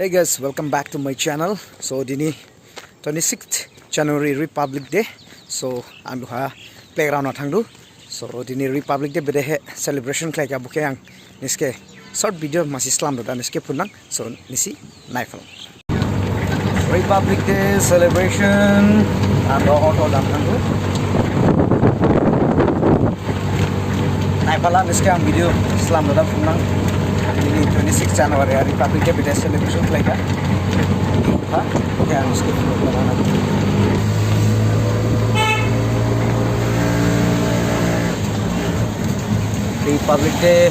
Hey guys, welcome back to my channel. So dini 26th January Republic Day. So ang duha playground na thangdu. So dini Republic Day bede celebration klai ka buke ang niske short video mas Islam do niske pulang. So nisi naifal. Republic Day celebration and auto dan thangdu. Naifala niske ang video Islam do pulang. Ini 26 January Republic Day beda celebration klai ka. Ha? Ya niske pulang. Republic Day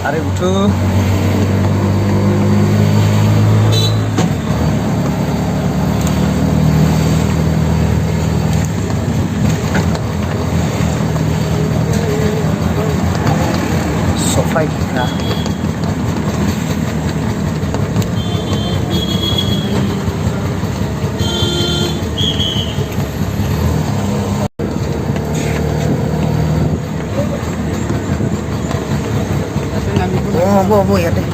hari itu sofa nah Oh, ya deh.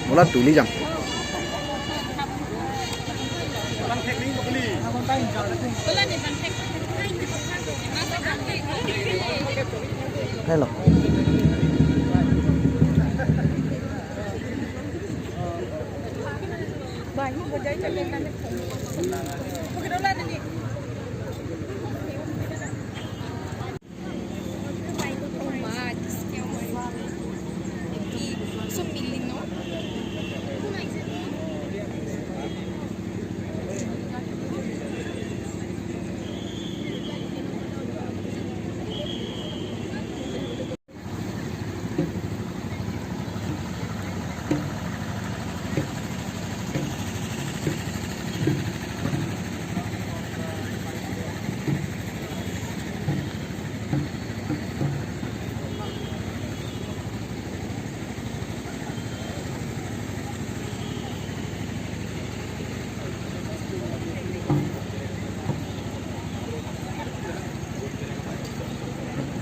Mula Tuliram. Hello.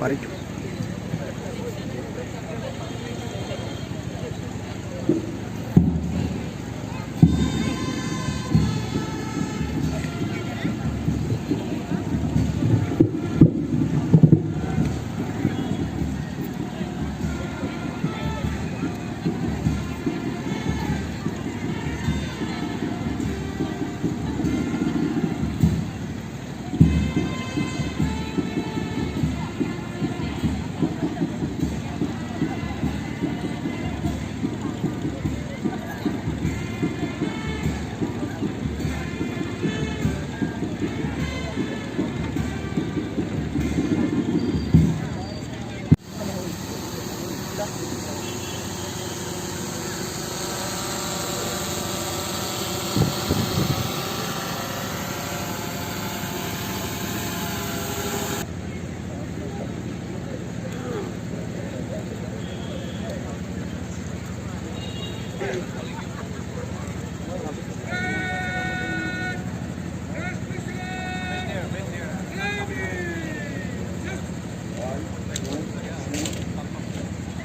Mari.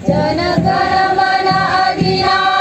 Jana Gana Mana अधिनायक